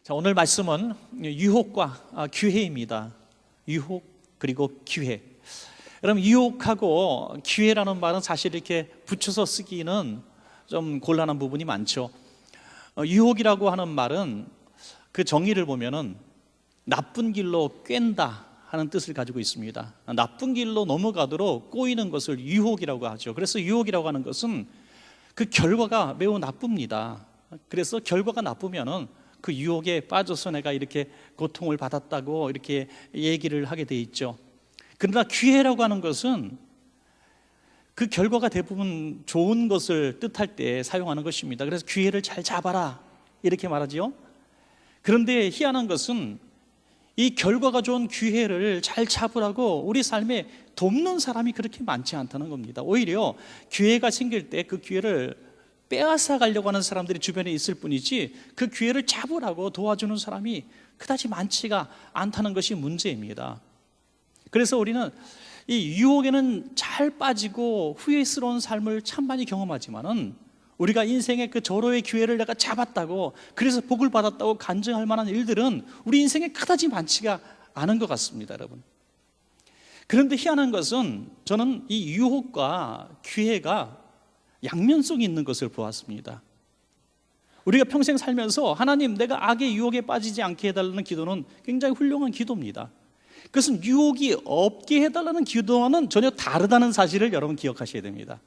자, 오늘 말씀은 유혹과 기회입니다. 유혹 그리고 기회. 여러분, 유혹하고 기회라는 말은 사실 이렇게 붙여서 쓰기는 좀 곤란한 부분이 많죠. 유혹이라고 하는 말은 그 정의를 보면은 나쁜 길로 꿰다 하는 뜻을 가지고 있습니다. 나쁜 길로 넘어가도록 꼬이는 것을 유혹이라고 하죠. 그래서 유혹이라고 하는 것은 그 결과가 매우 나쁩니다. 그래서 결과가 나쁘면은 그 유혹에 빠져서 내가 이렇게 고통을 받았다고 이렇게 얘기를 하게 돼 있죠. 그러나 기회라고 하는 것은 그 결과가 대부분 좋은 것을 뜻할 때 사용하는 것입니다. 그래서 기회를 잘 잡아라 이렇게 말하지요. 그런데 희한한 것은 이 결과가 좋은 기회를 잘 잡으라고 우리 삶에 돕는 사람이 그렇게 많지 않다는 겁니다. 오히려 기회가 생길 때 그 기회를 빼앗아 가려고 하는 사람들이 주변에 있을 뿐이지 그 기회를 잡으라고 도와주는 사람이 그다지 많지가 않다는 것이 문제입니다. 그래서 우리는 이 유혹에는 잘 빠지고 후회스러운 삶을 참 많이 경험하지만은 우리가 인생의 그 절호의 기회를 내가 잡았다고 그래서 복을 받았다고 간증할 만한 일들은 우리 인생에 그다지 많지가 않은 것 같습니다, 여러분. 그런데 희한한 것은 저는 이 유혹과 기회가 양면성이 있는 것을 보았습니다. 우리가 평생 살면서 하나님, 내가 악의 유혹에 빠지지 않게 해달라는 기도는 굉장히 훌륭한 기도입니다. 그것은 유혹이 없게 해달라는 기도와는 전혀 다르다는 사실을 여러분 기억하셔야 됩니다.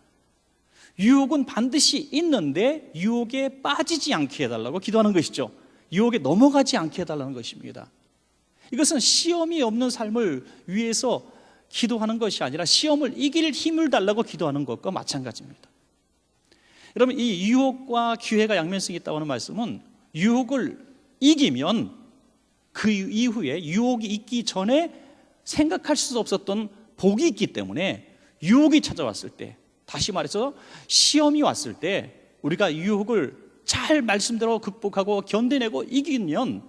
유혹은 반드시 있는데 유혹에 빠지지 않게 해달라고 기도하는 것이죠. 유혹에 넘어가지 않게 해달라는 것입니다. 이것은 시험이 없는 삶을 위해서 기도하는 것이 아니라 시험을 이길 힘을 달라고 기도하는 것과 마찬가지입니다. 여러분, 이 유혹과 기회가 양면성이 있다고 하는 말씀은 유혹을 이기면 그 이후에 유혹이 있기 전에 생각할 수 없었던 복이 있기 때문에 유혹이 찾아왔을 때, 다시 말해서 시험이 왔을 때 우리가 유혹을 잘 말씀대로 극복하고 견뎌내고 이기면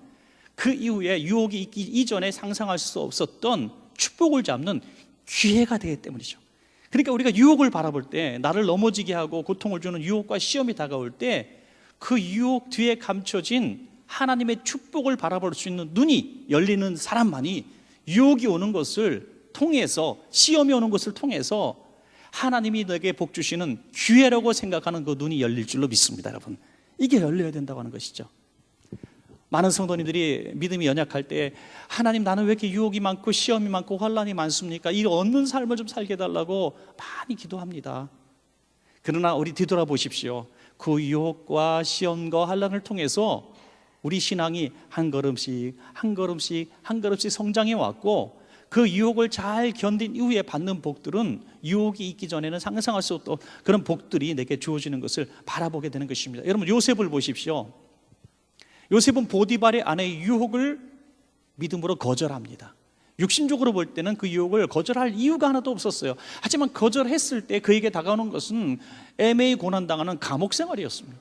그 이후에 유혹이 있기 이전에 상상할 수 없었던 축복을 잡는 기회가 되기 때문이죠. 그러니까 우리가 유혹을 바라볼 때, 나를 넘어지게 하고 고통을 주는 유혹과 시험이 다가올 때 그 유혹 뒤에 감춰진 하나님의 축복을 바라볼 수 있는 눈이 열리는 사람만이 유혹이 오는 것을 통해서, 시험이 오는 것을 통해서 하나님이 내게 복 주시는 기회라고 생각하는 그 눈이 열릴 줄로 믿습니다, 여러분. 이게 열려야 된다고 하는 것이죠. 많은 성도님들이 믿음이 연약할 때, 하나님, 나는 왜 이렇게 유혹이 많고 시험이 많고 환난이 많습니까? 이 얻는 삶을 좀 살게 해달라고 많이 기도합니다. 그러나 우리 뒤돌아보십시오. 그 유혹과 시험과 환난을 통해서 우리 신앙이 한 걸음씩 한 걸음씩 한 걸음씩 성장해 왔고, 그 유혹을 잘 견딘 이후에 받는 복들은 유혹이 있기 전에는 상상할 수 없던 그런 복들이 내게 주어지는 것을 바라보게 되는 것입니다. 여러분, 요셉을 보십시오. 요셉은 보디발의 아내의 유혹을 믿음으로 거절합니다. 육신적으로 볼 때는 그 유혹을 거절할 이유가 하나도 없었어요. 하지만 거절했을 때 그에게 다가오는 것은 애매히 고난당하는 감옥 생활이었습니다.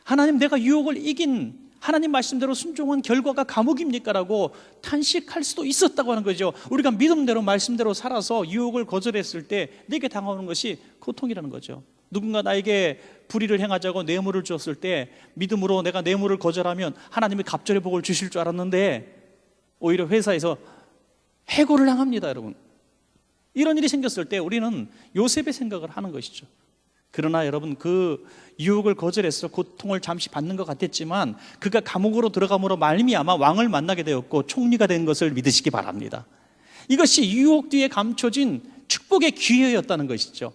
하나님, 내가 유혹을 이긴 하나님 말씀대로 순종한 결과가 감옥입니까? 라고 탄식할 수도 있었다고 하는 거죠. 우리가 믿음대로 말씀대로 살아서 유혹을 거절했을 때 내게 당하는 것이 고통이라는 거죠. 누군가 나에게 불의를 행하자고 뇌물을 주었을 때 믿음으로 내가 뇌물을 거절하면 하나님이 갑절의 복을 주실 줄 알았는데 오히려 회사에서 해고를 당합니다, 여러분. 이런 일이 생겼을 때 우리는 요셉의 생각을 하는 것이죠. 그러나 여러분, 그 유혹을 거절해서 고통을 잠시 받는 것 같았지만 그가 감옥으로 들어감으로 말미암아 왕을 만나게 되었고 총리가 된 것을 믿으시기 바랍니다. 이것이 유혹 뒤에 감춰진 축복의 기회였다는 것이죠.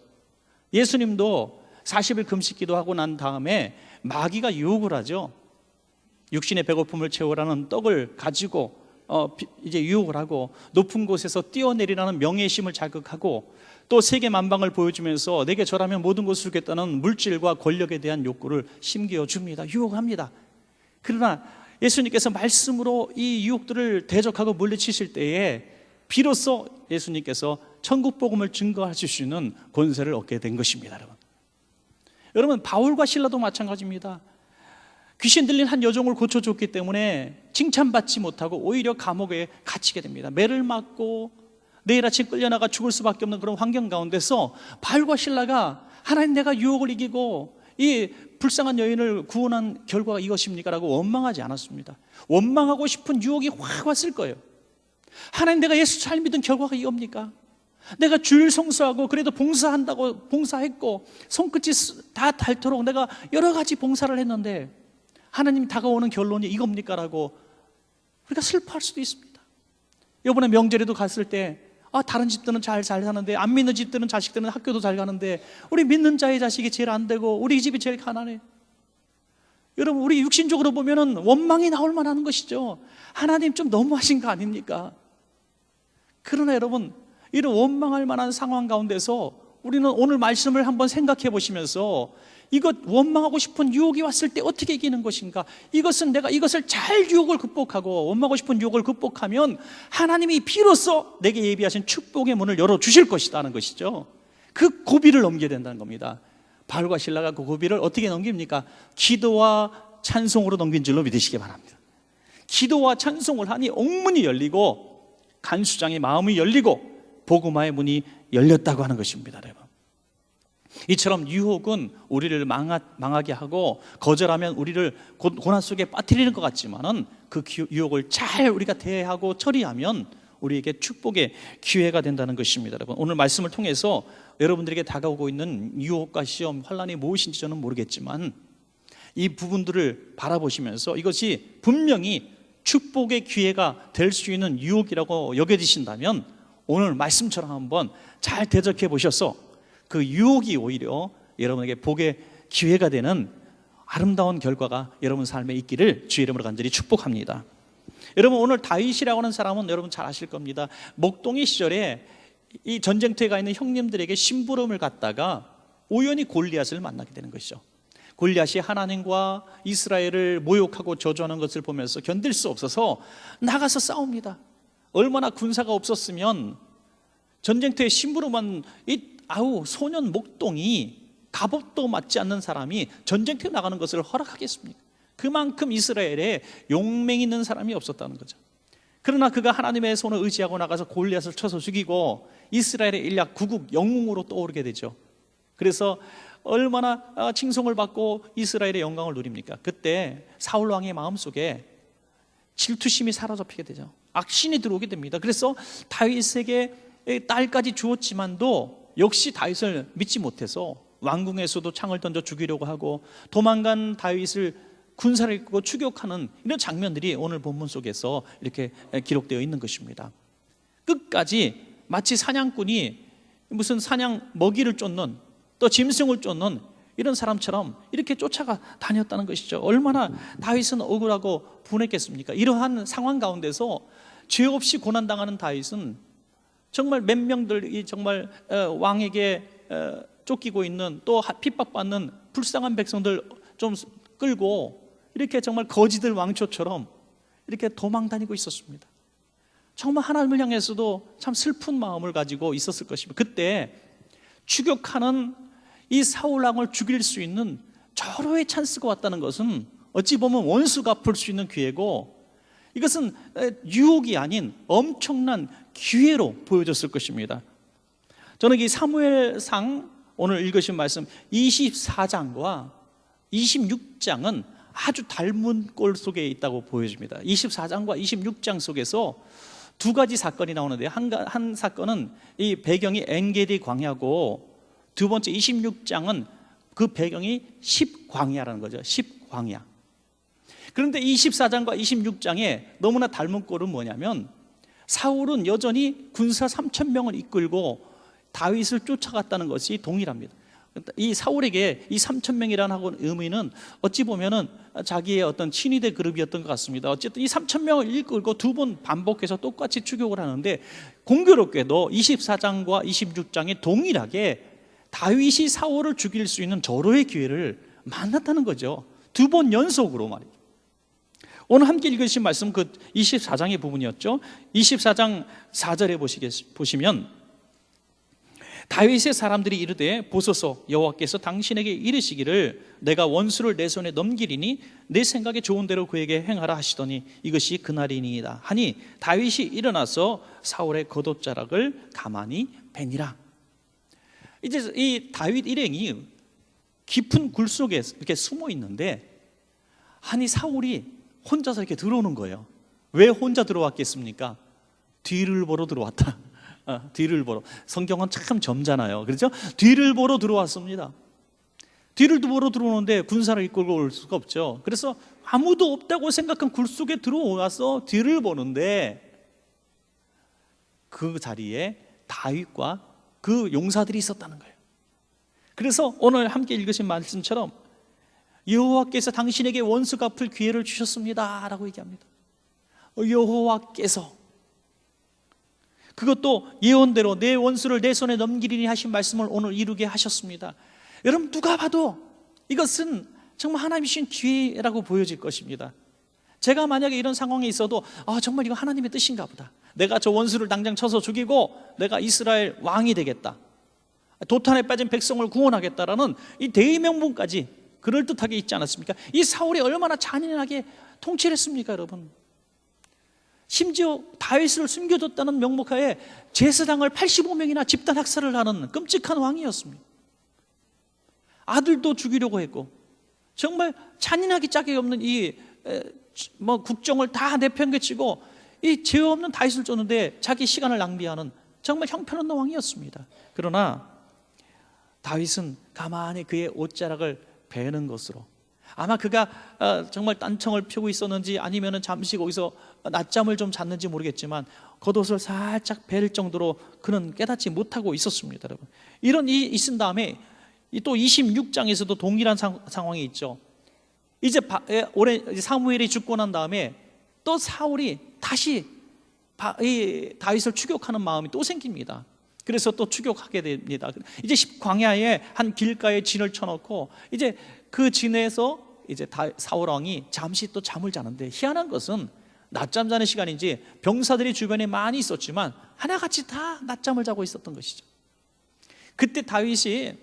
예수님도 40일 금식 기도하고 난 다음에 마귀가 유혹을 하죠. 육신의 배고픔을 채우라는 떡을 가지고 이제 유혹을 하고 높은 곳에서 뛰어내리라는 명예심을 자극하고 또 세계 만방을 보여주면서 내게 절하면 모든 것을 주겠다는 물질과 권력에 대한 욕구를 심겨 줍니다. 유혹합니다. 그러나 예수님께서 말씀으로 이 유혹들을 대적하고 물리치실 때에 비로소 예수님께서 천국 복음을 증거하실 수 있는 권세를 얻게 된 것입니다, 여러분. 여러분, 바울과 실라도 마찬가지입니다. 귀신 들린 한 여종을 고쳐줬기 때문에 칭찬받지 못하고 오히려 감옥에 갇히게 됩니다. 매를 맞고 내일 아침 끌려나가 죽을 수밖에 없는 그런 환경 가운데서 바울과 실라가 하나님, 내가 유혹을 이기고 이 불쌍한 여인을 구원한 결과가 이것입니까? 라고 원망하지 않았습니다. 원망하고 싶은 유혹이 확 왔을 거예요. 하나님, 내가 예수 잘 믿은 결과가 이겁니까? 내가 주일 성수하고 그래도 봉사한다고 봉사했고 손끝이 다 닳도록 내가 여러 가지 봉사를 했는데 하나님 다가오는 결론이 이겁니까? 라고 우리가 슬퍼할 수도 있습니다. 이번에 명절에도 갔을 때 다른 집들은 잘 사는데 안 믿는 집들은 자식들은 학교도 잘 가는데 우리 믿는 자의 자식이 제일 안 되고 우리 집이 제일 가난해. 여러분, 우리 육신적으로 보면은 원망이 나올 만한 것이죠. 하나님 좀 너무하신 거 아닙니까? 그러나 여러분, 이런 원망할 만한 상황 가운데서 우리는 오늘 말씀을 한번 생각해 보시면서 이것 원망하고 싶은 유혹이 왔을 때 어떻게 이기는 것인가? 이것은 내가 이것을 잘 유혹을 극복하고 원망하고 싶은 유혹을 극복하면 하나님이 비로소 내게 예비하신 축복의 문을 열어주실 것이다 하는 것이죠. 그 고비를 넘겨야 된다는 겁니다. 바울과 실라가 그 고비를 어떻게 넘깁니까? 기도와 찬송으로 넘긴 줄로 믿으시기 바랍니다. 기도와 찬송을 하니 옥문이 열리고 간수장의 마음이 열리고 복음화의 문이 열렸다고 하는 것입니다. 여러분, 이처럼 유혹은 우리를 망하게 하고 거절하면 우리를 고난 속에 빠뜨리는 것 같지만은 그 유혹을 잘 우리가 대하고 처리하면 우리에게 축복의 기회가 된다는 것입니다. 여러분, 오늘 말씀을 통해서 여러분들에게 다가오고 있는 유혹과 시험, 환난이 무엇인지 저는 모르겠지만 이 부분들을 바라보시면서 이것이 분명히 축복의 기회가 될 수 있는 유혹이라고 여겨지신다면 오늘 말씀처럼 한번 잘 대적해 보셔서 그 유혹이 오히려 여러분에게 복의 기회가 되는 아름다운 결과가 여러분 삶에 있기를 주의 이름으로 간절히 축복합니다. 여러분, 오늘 다윗이라고 하는 사람은 여러분 잘 아실 겁니다. 목동의 시절에 이 전쟁터에 가 있는 형님들에게 심부름을 갔다가 우연히 골리앗을 만나게 되는 것이죠. 골리앗이 하나님과 이스라엘을 모욕하고 저주하는 것을 보면서 견딜 수 없어서 나가서 싸웁니다. 얼마나 군사가 없었으면 전쟁터에 심부름한 소년 목동이 갑옷도 맞지 않는 사람이 전쟁터에 나가는 것을 허락하겠습니까? 그만큼 이스라엘에 용맹 있는 사람이 없었다는 거죠. 그러나 그가 하나님의 손을 의지하고 나가서 골리앗을 쳐서 죽이고 이스라엘의 일약 구국 영웅으로 떠오르게 되죠. 그래서 얼마나 칭송을 받고 이스라엘의 영광을 누립니까? 그때 사울 왕의 마음속에 질투심이 사로잡히게 되죠. 악신이 들어오게 됩니다. 그래서 다윗에게 딸까지 주었지만도 역시 다윗을 믿지 못해서 왕궁에서도 창을 던져 죽이려고 하고 도망간 다윗을 군사를 이끌고 추격하는 이런 장면들이 오늘 본문 속에서 이렇게 기록되어 있는 것입니다. 끝까지 마치 사냥꾼이 무슨 사냥 먹이를 쫓는 또 짐승을 쫓는 이런 사람처럼 이렇게 쫓아가 다녔다는 것이죠. 얼마나 다윗은 억울하고 분했겠습니까? 이러한 상황 가운데서 죄 없이 고난당하는 다윗은 정말 몇 명들이 정말 왕에게 쫓기고 있는 또 핍박받는 불쌍한 백성들 좀 끌고 이렇게 정말 거지들 왕초처럼 이렇게 도망 다니고 있었습니다. 정말 하나님을 향해서도 참 슬픈 마음을 가지고 있었을 것입니다. 그때 추격하는 이 사울 왕을 죽일 수 있는 절호의 찬스가 왔다는 것은 어찌 보면 원수가 갚을 수 있는 기회고 이것은 유혹이 아닌 엄청난 기회로 보여졌을 것입니다. 저는 이 사무엘상 오늘 읽으신 말씀 24장과 26장은 아주 닮은 꼴 속에 있다고 보여집니다. 24장과 26장 속에서 두 가지 사건이 나오는데 한 사건은 이 배경이 엔게디 광야고 두 번째 26장은 그 배경이 10광야라는 거죠. 10광야. 그런데 24장과 26장에 너무나 닮은 꼴은 뭐냐면 사울은 여전히 군사 3,000명을 이끌고 다윗을 쫓아갔다는 것이 동일합니다. 이 사울에게 이 3,000명이라는 의미는 어찌 보면은 자기의 어떤 친위대 그룹이었던 것 같습니다. 어쨌든 이 3,000명을 이끌고 두 번 반복해서 똑같이 추격을 하는데 공교롭게도 24장과 26장에 동일하게 다윗이 사울을 죽일 수 있는 절호의 기회를 만났다는 거죠. 두 번 연속으로 말이에요. 오늘 함께 읽으신 말씀 그 24장의 부분이었죠. 24장 4절에 보시면 다윗의 사람들이 이르되 보소서 여호와께서 당신에게 이르시기를 내가 원수를 내 손에 넘기리니 내 생각에 좋은 대로 그에게 행하라 하시더니 이것이 그날이니이다 하니 다윗이 일어나서 사울의 겉옷자락을 가만히 베니라. 이제 이 다윗 일행이 깊은 굴 속에 이렇게 숨어 있는데, 아니 사울이 혼자서 이렇게 들어오는 거예요. 왜 혼자 들어왔겠습니까? 뒤를 보러 들어왔다. 뒤를 보러. 성경은 참 점잖아요. 그렇죠? 뒤를 보러 들어왔습니다. 뒤를 보러 들어오는데 군사를 이끌고 올 수가 없죠. 그래서 아무도 없다고 생각한 굴 속에 들어와서 뒤를 보는데, 그 자리에 다윗과 그 용사들이 있었다는 거예요. 그래서 오늘 함께 읽으신 말씀처럼 여호와께서 당신에게 원수 갚을 기회를 주셨습니다 라고 얘기합니다. 여호와께서, 그것도 예언대로 내 원수를 내 손에 넘기리니 하신 말씀을 오늘 이루게 하셨습니다. 여러분, 누가 봐도 이것은 정말 하나님이 주신 기회라고 보여질 것입니다. 제가 만약에 이런 상황에 있어도 정말 이거 하나님의 뜻인가 보다. 내가 저 원수를 당장 쳐서 죽이고 내가 이스라엘 왕이 되겠다, 도탄에 빠진 백성을 구원하겠다라는 이 대의명분까지 그럴듯하게 있지 않았습니까? 이 사울이 얼마나 잔인하게 통치를 했습니까, 여러분? 심지어 다윗을 숨겨뒀다는 명목하에 제사장을 85명이나 집단 학살을 하는 끔찍한 왕이었습니다. 아들도 죽이려고 했고, 정말 잔인하기 짝이 없는 이 국정을 다 내팽개치고 이 죄 없는 다윗을 쫓는데 자기 시간을 낭비하는 정말 형편없는 왕이었습니다. 그러나 다윗은 가만히 그의 옷자락을 베는 것으로, 아마 그가 정말 딴청을 펴고 있었는지 아니면 잠시 거기서 낮잠을 좀 잤는지 모르겠지만 겉옷을 살짝 벨 정도로 그는 깨닫지 못하고 있었습니다. 여러분, 이런 일이 있은 다음에 또 26장에서도 동일한 상황이 있죠. 이제 올해 사무엘이 죽고 난 다음에 또 사울이 다시 다윗을 추격하는 마음이 또 생깁니다. 그래서 또 추격하게 됩니다. 이제 광야에 한 길가에 진을 쳐놓고 이제 그 진에서 이제 사울 왕이 잠시 또 잠을 자는데, 희한한 것은 낮잠 자는 시간인지 병사들이 주변에 많이 있었지만 하나같이 다 낮잠을 자고 있었던 것이죠. 그때 다윗이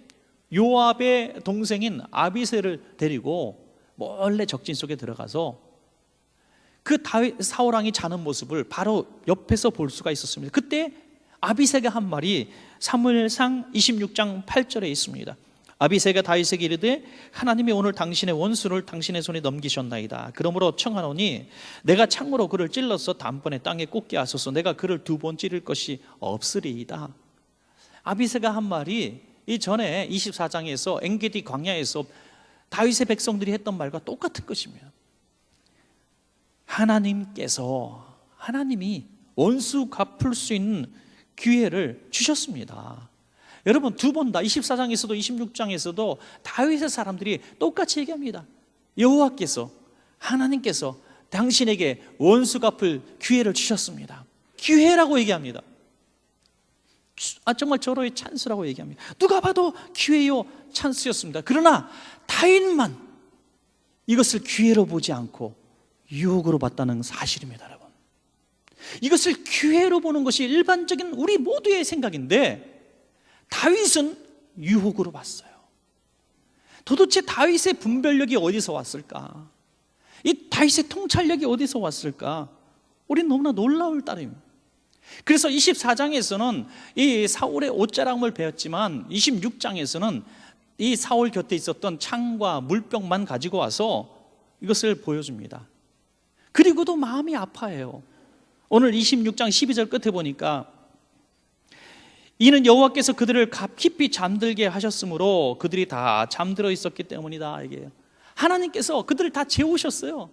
요압의 동생인 아비새를 데리고 몰래 적진 속에 들어가서 그 사울 왕이 자는 모습을 바로 옆에서 볼 수가 있었습니다. 그때 아비새가 한 말이 사무엘상 26장 8절에 있습니다. 아비새가 다윗에게 이르되 하나님이 오늘 당신의 원수를 당신의 손에 넘기셨나이다. 그러므로 청하노니 내가 창으로 그를 찔러서 단번에 땅에 꽂게 하소서. 내가 그를 2번 찌를 것이 없으리이다. 아비새가 한 말이 이전에 24장에서 엔게디 광야에서 다윗의 백성들이 했던 말과 똑같은 것입니다. 하나님이 원수 갚을 수 있는 기회를 주셨습니다. 여러분, 2번 다 24장에서도 26장에서도 다윗의 사람들이 똑같이 얘기합니다. 여호와께서, 하나님께서 당신에게 원수 갚을 기회를 주셨습니다. 기회라고 얘기합니다. 정말 절호의 찬스라고 얘기합니다. 누가 봐도 기회요, 찬스였습니다. 그러나 다윗만 이것을 기회로 보지 않고 유혹으로 봤다는 사실입니다. 여러분, 이것을 기회로 보는 것이 일반적인 우리 모두의 생각인데 다윗은 유혹으로 봤어요. 도대체 다윗의 분별력이 어디서 왔을까? 이 다윗의 통찰력이 어디서 왔을까? 우리는 너무나 놀라울 따름입니다. 그래서 24장에서는 이 사울의 옷자락을 베었지만 26장에서는 이 사울 곁에 있었던 창과 물병만 가지고 와서 이것을 보여줍니다. 그리고도 마음이 아파해요. 오늘 26장 12절 끝에 보니까 이는 여호와께서 그들을 깊이 잠들게 하셨으므로 그들이 다 잠들어 있었기 때문이다. 이게 하나님께서 그들을 다 재우셨어요.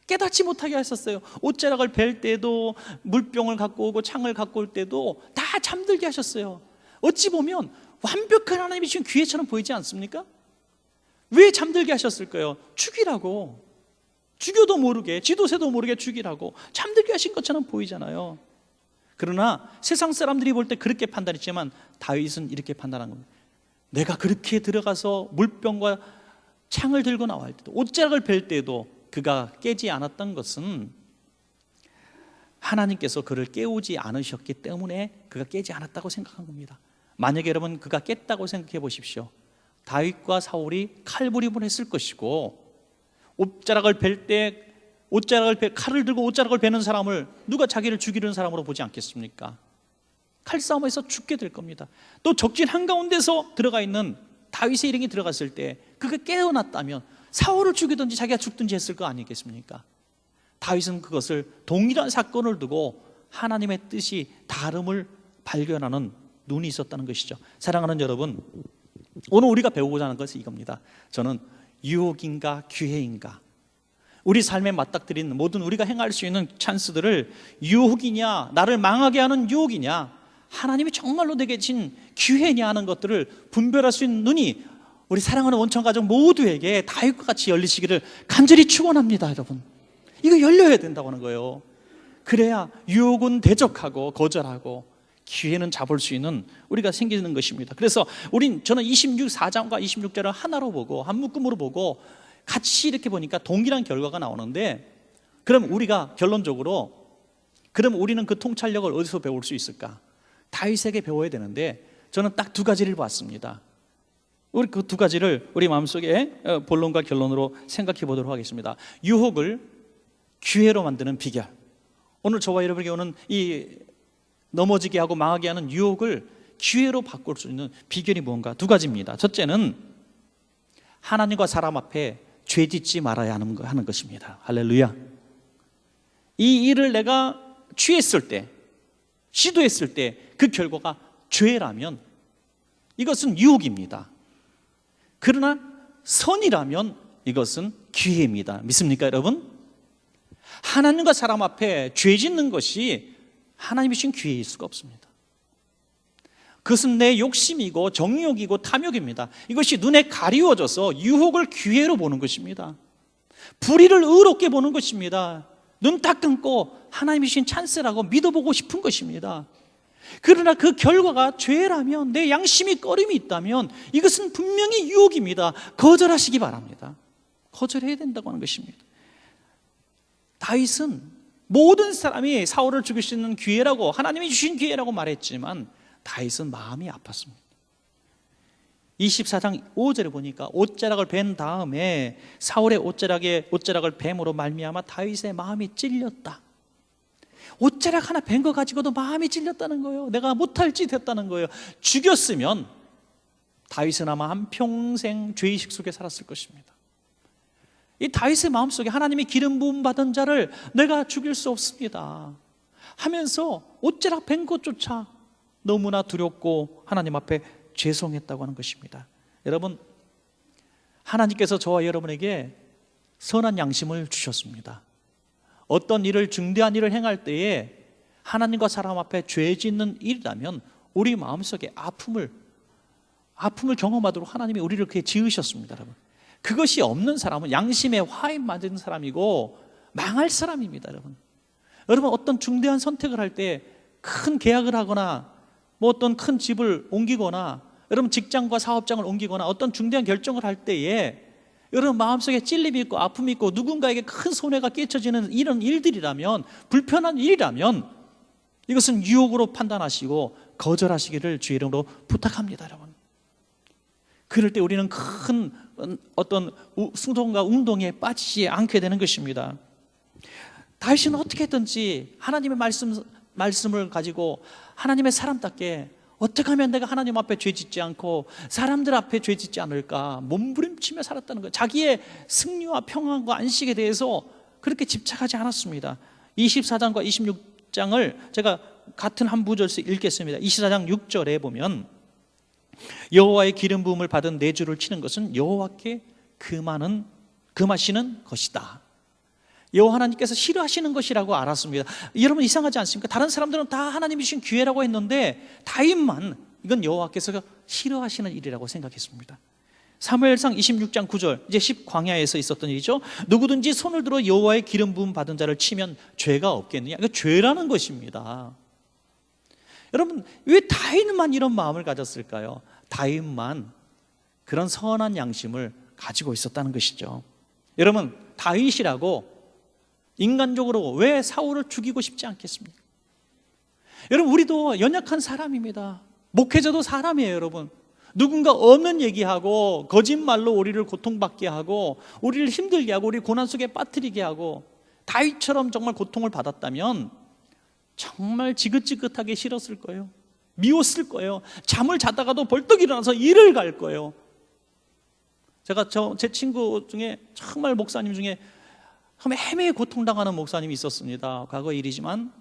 깨닫지 못하게 하셨어요. 옷자락을 벨 때도, 물병을 갖고 오고 창을 갖고 올 때도 다 잠들게 하셨어요. 어찌 보면 완벽한 하나님이 주신 기회처럼 보이지 않습니까? 왜 잠들게 하셨을까요? 죽이라고. 죽여도 모르게, 지도새도 모르게 죽이라고 잠들게 하신 것처럼 보이잖아요. 그러나 세상 사람들이 볼 때 그렇게 판단했지만 다윗은 이렇게 판단한 겁니다. 내가 그렇게 들어가서 물병과 창을 들고 나올 때도, 옷자락을 벨 때도 그가 깨지 않았던 것은 하나님께서 그를 깨우지 않으셨기 때문에 그가 깨지 않았다고 생각한 겁니다. 만약에 여러분 그가 깼다고 생각해 보십시오. 다윗과 사울이 칼부림을 했을 것이고, 옷자락을 벨 때 칼을 들고 옷자락을 베는 사람을 누가 자기를 죽이는 사람으로 보지 않겠습니까? 칼싸움에서 죽게 될 겁니다. 또 적진 한가운데서 들어가 있는 다윗의 일행이 들어갔을 때 그가 깨어났다면 사울을 죽이든지 자기가 죽든지 했을 거 아니겠습니까? 다윗은 그것을 동일한 사건을 두고 하나님의 뜻이 다름을 발견하는 눈이 있었다는 것이죠. 사랑하는 여러분, 오늘 우리가 배우고자 하는 것은 이겁니다. 저는 유혹인가 기회인가, 우리 삶에 맞닥뜨린 모든 우리가 행할 수 있는 찬스들을 유혹이냐, 나를 망하게 하는 유혹이냐, 하나님이 정말로 내게 진 기회냐 하는 것들을 분별할 수 있는 눈이 우리 사랑하는 온천가족 모두에게 다윗과 같이 열리시기를 간절히 축원합니다. 여러분, 이거 열려야 된다고 하는 거예요. 그래야 유혹은 대적하고 거절하고 기회는 잡을 수 있는 우리가 생기는 것입니다. 그래서 저는 4장과 26절을 하나로 보고 한 묶음으로 보고 같이 이렇게 보니까 동일한 결과가 나오는데, 그럼 우리가 결론적으로 그럼 우리는 그 통찰력을 어디서 배울 수 있을까? 다윗에게 배워야 되는데 저는 딱 두 가지를 봤습니다. 우리 그 두 가지를 우리 마음속에 본론과 결론으로 생각해 보도록 하겠습니다. 유혹을 기회로 만드는 비결. 오늘 저와 여러분에게 오는 이 넘어지게 하고 망하게 하는 유혹을 기회로 바꿀 수 있는 비결이 뭔가? 두 가지입니다. 첫째는 하나님과 사람 앞에 죄 짓지 말아야 하는 것입니다. 할렐루야. 이 일을 내가 취했을 때, 시도했을 때 그 결과가 죄라면 이것은 유혹입니다. 그러나 선이라면 이것은 기회입니다. 믿습니까, 여러분? 하나님과 사람 앞에 죄 짓는 것이 하나님이 주신 기회일 수가 없습니다. 그것은 내 욕심이고 정욕이고 탐욕입니다. 이것이 눈에 가리워져서 유혹을 기회로 보는 것입니다. 불의를 의롭게 보는 것입니다. 눈 딱 감고 하나님이 주신 찬스라고 믿어보고 싶은 것입니다. 그러나 그 결과가 죄라면, 내 양심이 꺼림이 있다면 이것은 분명히 유혹입니다. 거절하시기 바랍니다. 거절해야 된다고 하는 것입니다. 다윗은 모든 사람이 사울을 죽일 수 있는 기회라고, 하나님이 주신 기회라고 말했지만 다윗은 마음이 아팠습니다. 24장 5절에 보니까 옷자락을 벤 다음에 사울의 옷자락을 뱀으로 말미암아 다윗의 마음이 찔렸다. 옷자락 하나 벤 거 가지고도 마음이 찔렸다는 거예요. 내가 못할 짓 했다는 거예요. 죽였으면 다윗은 아마 한평생 죄의식 속에 살았을 것입니다. 이 다윗의 마음속에 하나님이 기름 부음 받은 자를 내가 죽일 수 없습니다 하면서 옷자락 벤 것조차 너무나 두렵고 하나님 앞에 죄송했다고 하는 것입니다. 여러분, 하나님께서 저와 여러분에게 선한 양심을 주셨습니다. 어떤 일을, 중대한 일을 행할 때에 하나님과 사람 앞에 죄 짓는 일이라면 우리 마음속에 아픔을 경험하도록 하나님이 우리를 그렇게 지으셨습니다. 여러분, 그것이 없는 사람은 양심에 화인 맞은 사람이고 망할 사람입니다. 여러분, 어떤 중대한 선택을 할 때 큰 계약을 하거나 어떤 큰 집을 옮기거나 여러분 직장과 사업장을 옮기거나 어떤 중대한 결정을 할 때에 여러분 마음속에 찔림이 있고 아픔이 있고 누군가에게 큰 손해가 끼쳐지는 이런 일들이라면, 불편한 일이라면 이것은 유혹으로 판단하시고 거절하시기를 주의 이름으로 부탁합니다. 여러분, 그럴 때 우리는 큰 어떤 승동과 운동에 빠지지 않게 되는 것입니다. 다윗은 어떻게 했든지 하나님의 말씀을 가지고 하나님의 사람답게 어떻게 하면 내가 하나님 앞에 죄 짓지 않고 사람들 앞에 죄 짓지 않을까 몸부림치며 살았다는 거예요. 자기의 승리와 평안과 안식에 대해서 그렇게 집착하지 않았습니다. 24장과 26장을 제가 같은 한 구절씩 읽겠습니다. 24장 6절에 보면 여호와의 기름 부음을 받은 내 주를 치는 것은 여호와께 금하시는 것이다. 여호와 하나님께서 싫어하시는 것이라고 알았습니다. 여러분, 이상하지 않습니까? 다른 사람들은 다 하나님이 주신 기회라고 했는데 다윗만 이건 여호와께서 싫어하시는 일이라고 생각했습니다. 사무엘상 26장 9절, 이제 10광야에서 있었던 일이죠. 누구든지 손을 들어 여호와의 기름 부음 받은 자를 치면 죄가 없겠느냐? 이거 죄라는 것입니다. 여러분, 왜 다윗만 이런 마음을 가졌을까요? 다윗만 그런 선한 양심을 가지고 있었다는 것이죠. 여러분, 다윗이라고 인간적으로 왜 사울을 죽이고 싶지 않겠습니까? 여러분, 우리도 연약한 사람입니다. 목회자도 사람이에요. 여러분, 누군가 없는 얘기하고 거짓말로 우리를 고통받게 하고 우리를 힘들게 하고 우리 고난 속에 빠뜨리게 하고 다윗처럼 정말 고통을 받았다면 정말 지긋지긋하게 싫었을 거예요. 미웠을 거예요. 잠을 자다가도 벌떡 일어나서 일을 갈 거예요. 제가 제 친구 중에 정말 목사님 중에 정말 헤매에 고통당하는 목사님이 있었습니다. 과거 일이지만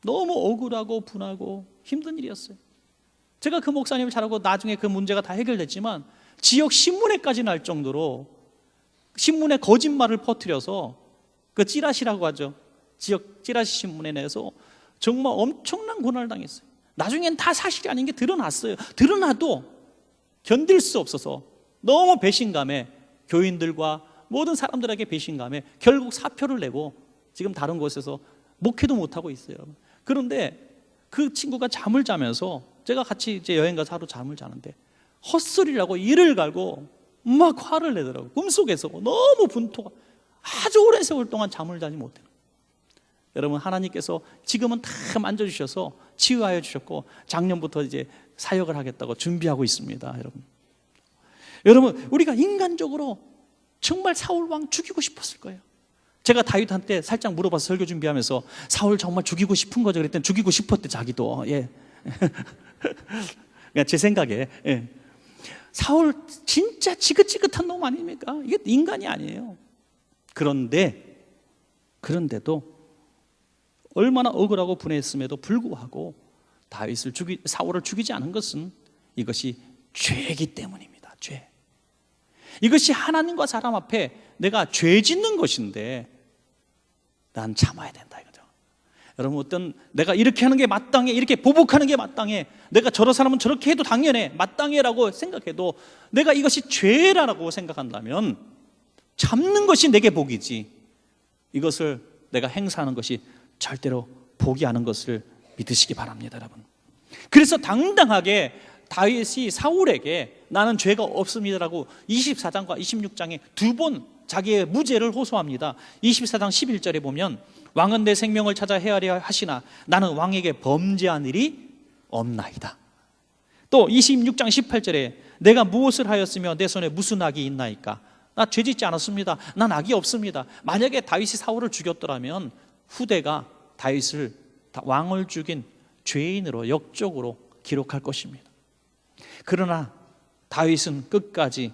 너무 억울하고 분하고 힘든 일이었어요. 제가 그 목사님을 잘하고 나중에 그 문제가 다 해결됐지만 지역 신문에까지 날 정도로 신문에 거짓말을 퍼뜨려서 그 찌라시라고 하죠. 지역 찌라시 신문에 내서 정말 엄청난 고난을 당했어요. 나중엔 다 사실이 아닌 게 드러났어요. 드러나도 견딜 수 없어서 너무 배신감에 교인들과 모든 사람들에게 배신감에 결국 사표를 내고 지금 다른 곳에서 목회도 못하고 있어요. 그런데 그 친구가 잠을 자면서 제가 같이 이제 여행 가서 하루 잠을 자는데 헛소리라고 이를 갈고 막 화를 내더라고요. 꿈속에서 너무 분토가 아주 오랜 세월 동안 잠을 자지 못해요. 여러분, 하나님께서 지금은 다 만져주셔서 치유하여 주셨고 작년부터 이제 사역을 하겠다고 준비하고 있습니다. 여러분, 우리가 인간적으로 정말 사울 왕 죽이고 싶었을 거예요. 제가 다윗한테 살짝 물어봐서 설교 준비하면서 사울 정말 죽이고 싶은 거죠? 그랬더니 죽이고 싶었대, 자기도. 예. 그러니까 제 생각에 사울 진짜 지긋지긋한 놈 아닙니까? 이게 인간이 아니에요. 그런데도 얼마나 억울하고 분했음에도 불구하고 사울을 죽이지 않은 것은 이것이 죄이기 때문입니다. 죄. 이것이 하나님과 사람 앞에 내가 죄 짓는 것인데 난 참아야 된다 이거죠. 여러분, 내가 이렇게 하는 게 마땅해, 이렇게 보복하는 게 마땅해, 내가 저런 사람은 저렇게 해도 당연해, 마땅해라고 생각해도 내가 이것이 죄라고 생각한다면 참는 것이 내게 복이지 이것을 내가 행사하는 것이 절대로 복이 아닌 것을 믿으시기 바랍니다, 여러분. 그래서 당당하게 다윗이 사울에게 나는 죄가 없습니다라고 24장과 26장에 두 번 자기의 무죄를 호소합니다. 24장 11절에 보면 왕은 내 생명을 찾아 헤아려 하시나 나는 왕에게 범죄한 일이 없나이다. 또 26장 18절에 내가 무엇을 하였으며 내 손에 무슨 악이 있나이까? 나 죄 짓지 않았습니다. 난 악이 없습니다. 만약에 다윗이 사울을 죽였더라면 후대가 다윗을 왕을 죽인 죄인으로 역적으로 기록할 것입니다. 그러나 다윗은 끝까지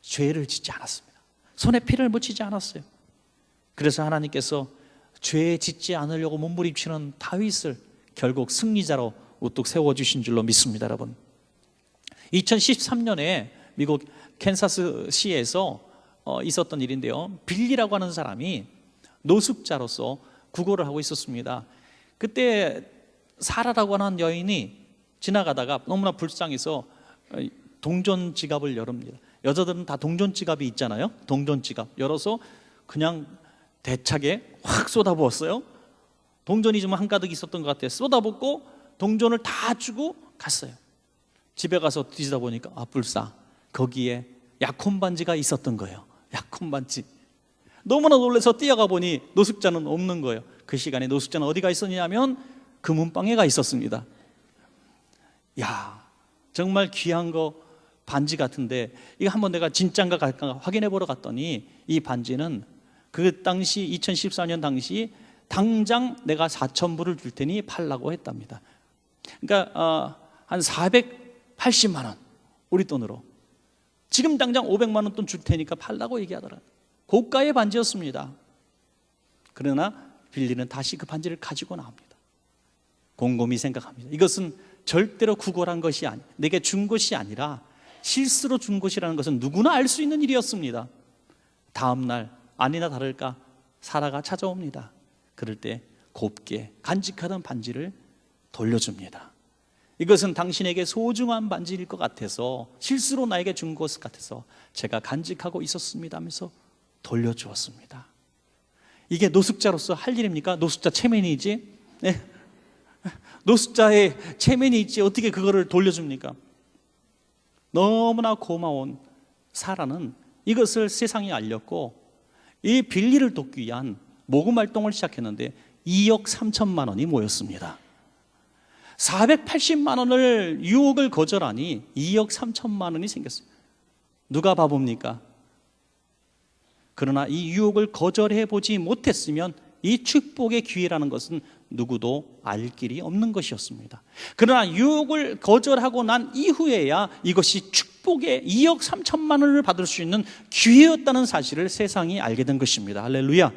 죄를 짓지 않았습니다. 손에 피를 묻히지 않았어요. 그래서 하나님께서 죄 짓지 않으려고 몸부림치는 다윗을 결국 승리자로 우뚝 세워주신 줄로 믿습니다, 여러분. 2013년에 미국 캔사스시에서 있었던 일인데요, 빌리라고 하는 사람이 노숙자로서 구걸을 하고 있었습니다. 그때 사라라고 하는 여인이 지나가다가 너무나 불쌍해서 동전 지갑을 열습니다. 여자들은 다 동전 지갑이 있잖아요. 동전 지갑 열어서 그냥 대차게 확 쏟아부었어요. 동전이 좀 한가득 있었던 것 같아요. 쏟아붓고 동전을 다 주고 갔어요. 집에 가서 뒤지다 보니까 불싸, 거기에 약혼 반지가 있었던 거예요. 약혼 반지. 너무나 놀라서 뛰어가 보니 노숙자는 없는 거예요. 그 시간에 노숙자는 어디가 있었냐면 금은방에가 있었습니다. 야, 정말 귀한 거 반지 같은데 이거 한번 내가 진짜인가 가짜인가 확인해 보러 갔더니 이 반지는 그 당시 2014년 당시 당장 내가 4,000불을 줄 테니 팔라고 했답니다. 그러니까 한 480만 원 우리 돈으로 지금 당장 500만 원 돈 줄 테니까 팔라고 얘기하더라고요. 고가의 반지였습니다. 그러나 빌리는 다시 그 반지를 가지고 나옵니다. 곰곰이 생각합니다. 이것은 절대로 구걸한 것이 아니, 내게 준 것이 아니라 실수로 준 것이라는 것은 누구나 알 수 있는 일이었습니다. 다음 날 아니나 다를까 사라가 찾아옵니다. 그럴 때 곱게 간직하던 반지를 돌려줍니다. 이것은 당신에게 소중한 반지일 것 같아서, 실수로 나에게 준 것 같아서 제가 간직하고 있었습니다 하면서 돌려주었습니다. 이게 노숙자로서 할 일입니까? 노숙자 체면이지? 네. 노숙자의 체면이 있지 어떻게 그거를 돌려줍니까? 너무나 고마운 사라는 이것을 세상에 알렸고 이 빌리를 돕기 위한 모금 활동을 시작했는데 2억 3천만 원이 모였습니다. 480만 원을 유혹을 거절하니 2억 3천만 원이 생겼어요. 누가 바보입니까? 그러나 이 유혹을 거절해 보지 못했으면 이 축복의 기회라는 것은 누구도 알 길이 없는 것이었습니다. 그러나 유혹을 거절하고 난 이후에야 이것이 축복의 2억 3천만 원을 받을 수 있는 기회였다는 사실을 세상이 알게 된 것입니다. 할렐루야.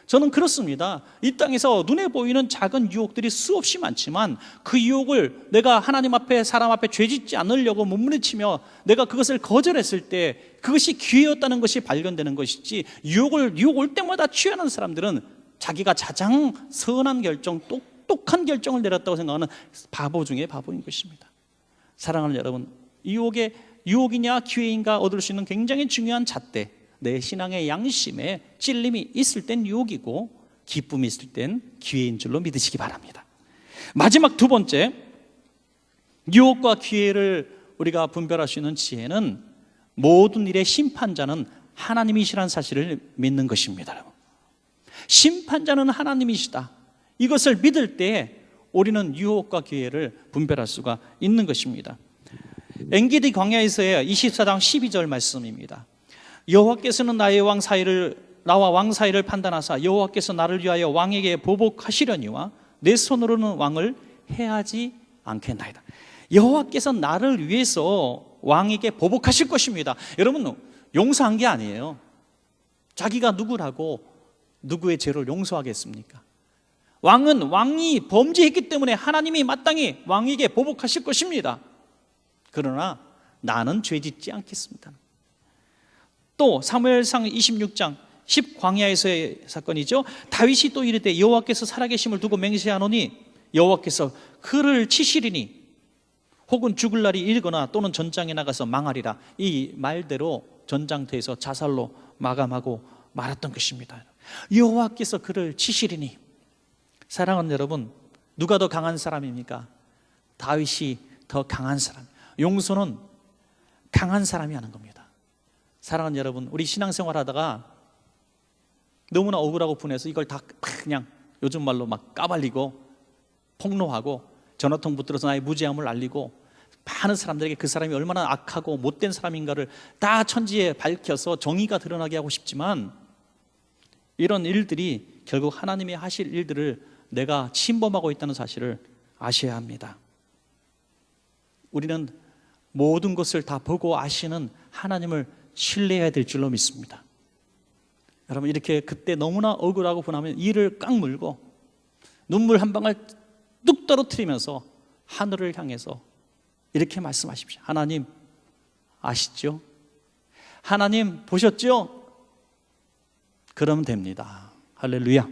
저는 그렇습니다. 이 땅에서 눈에 보이는 작은 유혹들이 수없이 많지만 그 유혹을 내가 하나님 앞에 사람 앞에 죄짓지 않으려고 몸부림치며 내가 그것을 거절했을 때 그것이 기회였다는 것이 발견되는 것이지, 유혹 올 때마다 취하는 사람들은 자기가 가장 선한 결정, 똑똑한 결정을 내렸다고 생각하는 바보 중에 바보인 것입니다. 사랑하는 여러분, 유혹이냐 기회인가 얻을 수 있는 굉장히 중요한 잣대, 내 신앙의 양심에 찔림이 있을 땐 유혹이고 기쁨이 있을 땐 기회인 줄로 믿으시기 바랍니다. 마지막 두 번째, 유혹과 기회를 우리가 분별할 수 있는 지혜는 모든 일의 심판자는 하나님이시라는 사실을 믿는 것입니다. 여러분, 심판자는 하나님이시다, 이것을 믿을 때 우리는 유혹과 기회를 분별할 수가 있는 것입니다. 엔게디 광야에서의 24장 12절 말씀입니다. 여호와께서는 나와 왕 사이를 판단하사 여호와께서 나를 위하여 왕에게 보복하시려니와 내 손으로는 왕을 해하지 않겠나이다. 여호와께서 나를 위해서 왕에게 보복하실 것입니다. 여러분, 용서한 게 아니에요. 자기가 누구라고 누구의 죄를 용서하겠습니까? 왕이 범죄했기 때문에 하나님이 마땅히 왕에게 보복하실 것입니다. 그러나 나는 죄짓지 않겠습니다. 또 사무엘상 26장 10광야에서의 사건이죠. 다윗이 또 이르되 여호와께서 살아계심을 두고 맹세하노니 여호와께서 그를 치시리니 혹은 죽을 날이 일거나 또는 전장에 나가서 망하리라. 이 말대로 전장터에서 자살로 마감하고 말았던 것입니다. 여호와께서 그를 치시리니. 사랑하는 여러분, 누가 더 강한 사람입니까? 다윗이 더 강한 사람. 용서는 강한 사람이 하는 겁니다. 사랑하는 여러분, 우리 신앙생활 하다가 너무나 억울하고 분해서 이걸 다 그냥 요즘 말로 막 까발리고 폭로하고 전화통 붙들어서 나의 무죄함을 알리고 많은 사람들에게 그 사람이 얼마나 악하고 못된 사람인가를 다 천지에 밝혀서 정의가 드러나게 하고 싶지만, 이런 일들이 결국 하나님이 하실 일들을 내가 침범하고 있다는 사실을 아셔야 합니다. 우리는 모든 것을 다 보고 아시는 하나님을 신뢰해야 될 줄로 믿습니다. 여러분, 이렇게 그때 너무나 억울하고 분하면 이를 꽉 물고 눈물 한 방울 뚝 떨어뜨리면서 하늘을 향해서 이렇게 말씀하십시오. 하나님 아시죠? 하나님 보셨죠? 그러면 됩니다. 할렐루야.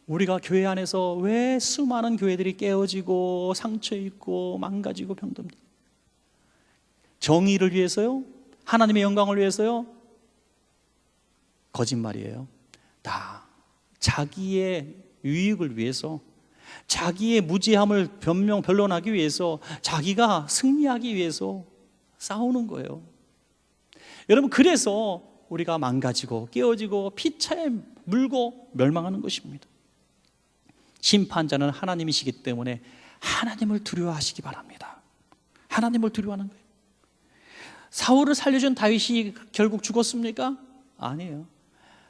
우리가 교회 안에서 왜 수많은 교회들이 깨어지고 상처 있고 망가지고 병듭니까? 정의를 위해서요? 하나님의 영광을 위해서요? 거짓말이에요. 다 자기의 유익을 위해서, 자기의 무지함을 변론하기 위해서, 자기가 승리하기 위해서 싸우는 거예요. 여러분, 그래서 우리가 망가지고 깨어지고 피차에 물고 멸망하는 것입니다. 심판자는 하나님이시기 때문에 하나님을 두려워하시기 바랍니다. 하나님을 두려워하는 거예요. 사울을 살려준 다윗이 결국 죽었습니까? 아니에요.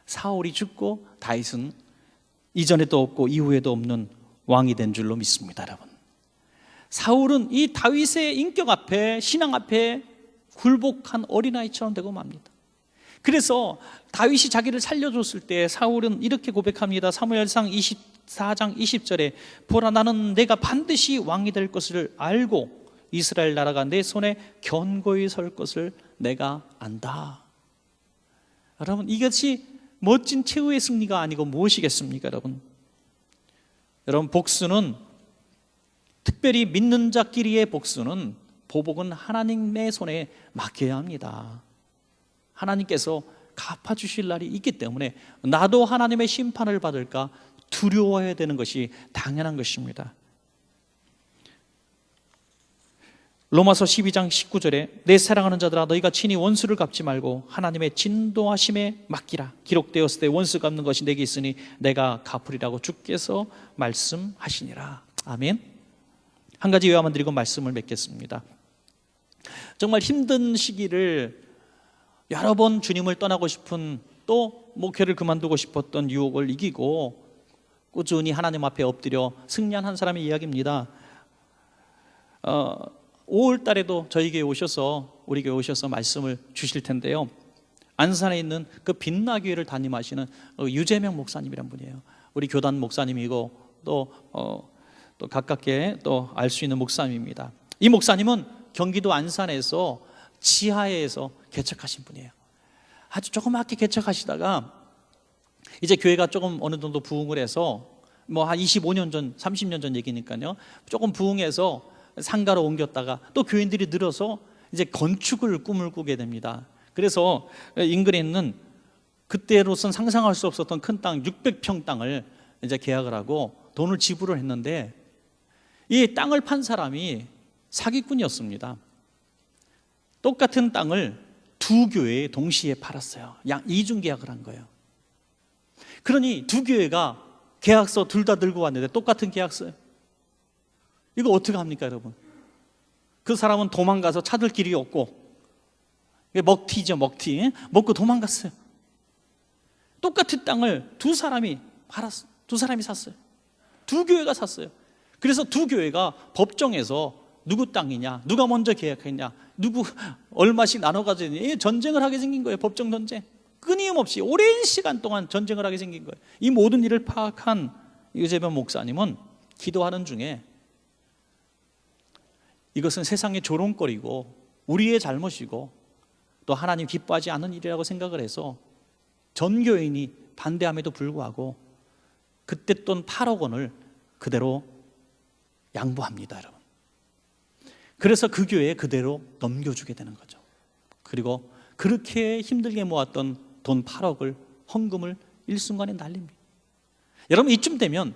사울이 죽고 다윗은 이전에도 없고 이후에도 없는 왕이 된 줄로 믿습니다. 여러분, 사울은 이 다윗의 인격 앞에, 신앙 앞에 굴복한 어린아이처럼 되고 맙니다. 그래서 다윗이 자기를 살려줬을 때 사울은 이렇게 고백합니다. 사무엘상 24장 20절에 보라, 나는 내가 반드시 왕이 될 것을 알고 이스라엘 나라가 내 손에 견고히 설 것을 내가 안다. 여러분, 이것이 멋진 최후의 승리가 아니고 무엇이겠습니까? 여러분, 복수는, 특별히 믿는 자끼리의 복수는, 보복은 하나님의 손에 맡겨야 합니다. 하나님께서 갚아주실 날이 있기 때문에 나도 하나님의 심판을 받을까 두려워해야 되는 것이 당연한 것입니다. 로마서 12장 19절에 내 사랑하는 자들아, 너희가 친히 원수를 갚지 말고 하나님의 진노하심에 맡기라. 기록되었을 때 원수 갚는 것이 내게 있으니 내가 갚으리라고 주께서 말씀하시니라. 아멘. 한 가지 외화만 드리고 말씀을 맺겠습니다. 정말 힘든 시기를 여러 번 주님을 떠나고 싶은, 또 목회를 그만두고 싶었던 유혹을 이기고 꾸준히 하나님 앞에 엎드려 승리한 한 사람의 이야기입니다. 5월 달에도 저희 교회 오셔서, 우리 교회 오셔서 말씀을 주실 텐데요, 안산에 있는 그 빛나교회를 담임하시는 유재명 목사님이란 분이에요. 우리 교단 목사님이고 또 가깝게 또 알 수 있는 목사님입니다. 이 목사님은 경기도 안산에서 지하에서 개척하신 분이에요. 아주 조그맣게 개척하시다가 이제 교회가 조금 어느 정도 부흥을 해서 뭐 한 25년 전, 30년 전 얘기니까요, 조금 부흥해서 상가로 옮겼다가 또 교인들이 늘어서 이제 건축을 꿈을 꾸게 됩니다. 그래서 인근에 있는 그때로선 상상할 수 없었던 큰 땅 600평 땅을 이제 계약을 하고 돈을 지불을 했는데, 이 땅을 판 사람이 사기꾼이었습니다. 똑같은 땅을 두 교회에 동시에 팔았어요. 이중 계약을 한 거예요. 그러니 두 교회가 계약서 둘 다 들고 왔는데 똑같은 계약서예요. 이거 어떻게 합니까, 여러분? 그 사람은 도망가서 찾을 길이 없고, 먹튀죠, 먹튀. 먹고 도망갔어요. 똑같은 땅을 두 사람이 팔았어요. 두 사람이 샀어요. 두 교회가 샀어요. 그래서 두 교회가 법정에서 누구 땅이냐, 누가 먼저 계약했냐, 누구 얼마씩 나눠 가지고 전쟁을 하게 생긴 거예요. 법정 전쟁. 끊임없이 오랜 시간 동안 전쟁을 하게 생긴 거예요. 이 모든 일을 파악한 유재명 목사님은 기도하는 중에 이것은 세상의 조롱거리고 우리의 잘못이고 또 하나님 기뻐하지 않는 일이라고 생각을 해서 전 교인이 반대함에도 불구하고 그때 돈 8억 원을 그대로 양보합니다, 여러분. 그래서 그 교회에 그대로 넘겨주게 되는 거죠. 그리고 그렇게 힘들게 모았던 돈 8억을, 헌금을 일순간에 날립니다. 여러분, 이쯤 되면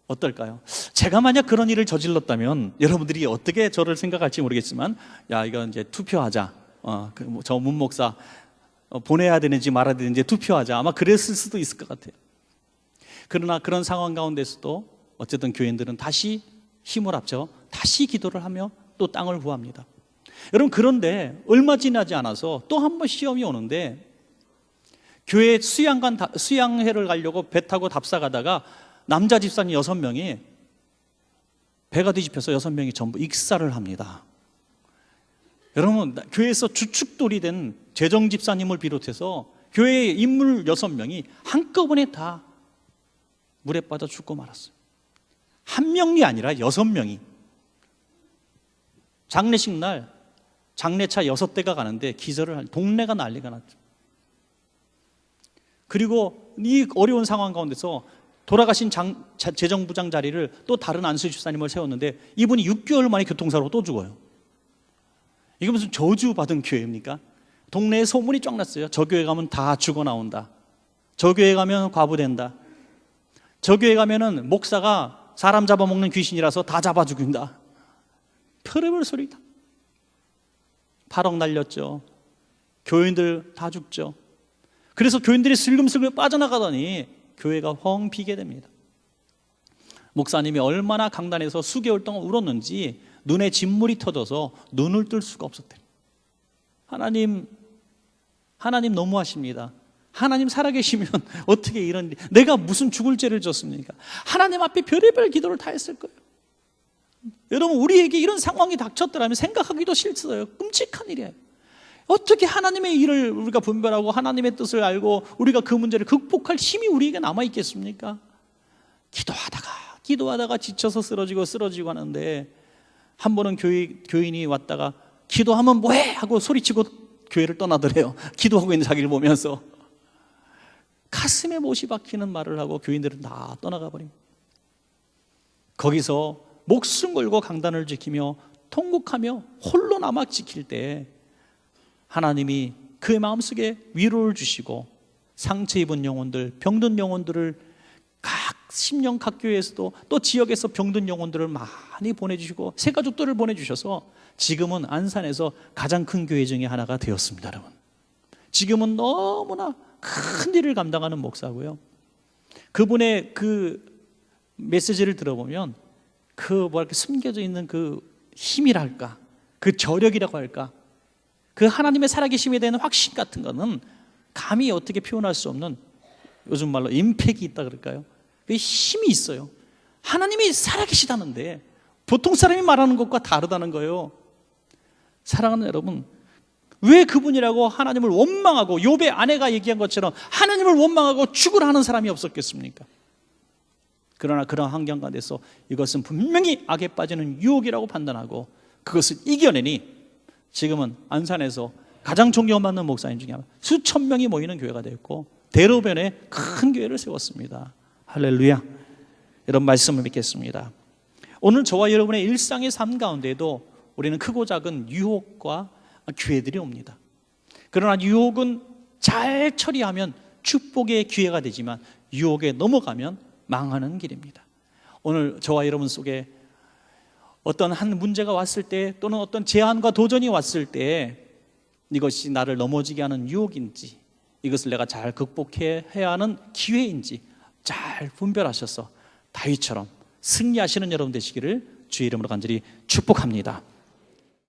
어떨까요? 제가 만약 그런 일을 저질렀다면 여러분들이 어떻게 저를 생각할지 모르겠지만, 야, 이거 이제 투표하자, 저 문 목사 보내야 되는지 말아야 되는지 투표하자, 아마 그랬을 수도 있을 것 같아요. 그러나 그런 상황 가운데서도 어쨌든 교인들은 다시 힘을 합쳐 다시 기도를 하며 또 땅을 구합니다. 여러분, 그런데 얼마 지나지 않아서 또 한 번 시험이 오는데, 교회 수양회를 가려고 배 타고 답사 가다가 남자 집사님 6명이 배가 뒤집혀서 6명이 전부 익사를 합니다. 여러분, 교회에서 주축돌이 된 재정 집사님을 비롯해서 교회의 인물 6명이 한꺼번에 다 물에 빠져 죽고 말았어요. 한 명이 아니라 6명이. 장례식 날 장례차 6대가 가는데 기절을 동네가 난리가 났죠. 그리고 이 어려운 상황 가운데서 돌아가신 재정부장 자리를 또 다른 안수 집사님을 세웠는데 이분이 6개월 만에 교통사고로 또 죽어요. 이게 무슨 저주받은 교회입니까? 동네에 소문이 쫙 났어요. 저 교회 가면 다 죽어 나온다. 저 교회 가면 과부된다. 저 교회 가면은 목사가 사람 잡아먹는 귀신이라서 다 잡아 죽인다. 별의별 소리다. 8억 날렸죠. 교인들 다 죽죠. 그래서 교인들이 슬금슬금 빠져나가더니 교회가 펑 비게 됩니다. 목사님이 얼마나 강단에서 수개월 동안 울었는지 눈에 진물이 터져서 눈을 뜰 수가 없었대요. 하나님 너무하십니다. 하나님 살아계시면 어떻게 이런 일, 내가 무슨 죽을 죄를 졌습니까? 하나님 앞에 별의별 기도를 다 했을 거예요. 여러분, 우리에게 이런 상황이 닥쳤더라면 생각하기도 싫어요. 끔찍한 일이에요. 어떻게 하나님의 일을 우리가 분별하고 하나님의 뜻을 알고 우리가 그 문제를 극복할 힘이 우리에게 남아있겠습니까? 기도하다가 지쳐서 쓰러지고 하는데, 한 번은 교인이 왔다가 기도하면 뭐해? 하고 소리치고 교회를 떠나더래요. 기도하고 있는 자기를 보면서. 가슴에 못이 박히는 말을 하고 교인들은 다 떠나가 버립니다. 거기서 목숨 걸고 강단을 지키며 통곡하며 홀로 남아 지킬 때 하나님이 그의 마음속에 위로를 주시고 상처 입은 영혼들, 병든 영혼들을 각 심령 각 교회에서도 또 지역에서 병든 영혼들을 많이 보내주시고 새 가족들을 보내주셔서 지금은 안산에서 가장 큰 교회 중에 하나가 되었습니다. 여러분, 지금은 너무나 큰 일을 감당하는 목사고요. 그분의 그 메시지를 들어보면 숨겨져 있는 그 힘이랄까, 그 저력이라고 할까, 그 하나님의 살아계심에 대한 확신 같은 거는 감히 어떻게 표현할 수 없는, 요즘 말로 임팩이 있다 그럴까요? 왜 힘이 있어요. 하나님이 살아계시다는데 보통 사람이 말하는 것과 다르다는 거예요. 사랑하는 여러분, 왜 그분이라고 하나님을 원망하고 욥의 아내가 얘기한 것처럼 하나님을 원망하고 죽으라 하는 사람이 없었겠습니까? 그러나 그런 환경 가운데서 이것은 분명히 악에 빠지는 유혹이라고 판단하고 그것을 이겨내니 지금은 안산에서 가장 존경받는 목사님 중에 수천 명이 모이는 교회가 되었고 대로변에 큰 교회를 세웠습니다. 할렐루야. 이런 말씀을 믿겠습니다. 오늘 저와 여러분의 일상의 삶 가운데에도 우리는 크고 작은 유혹과 기회들이 옵니다. 그러나 유혹은 잘 처리하면 축복의 기회가 되지만 유혹에 넘어가면 망하는 길입니다. 오늘 저와 여러분 속에 어떤 한 문제가 왔을 때 또는 어떤 제한과 도전이 왔을 때 이것이 나를 넘어지게 하는 유혹인지 이것을 내가 잘 극복해야 하는 기회인지 잘 분별하셔서 다윗처럼 승리하시는 여러분 되시기를 주의 이름으로 간절히 축복합니다.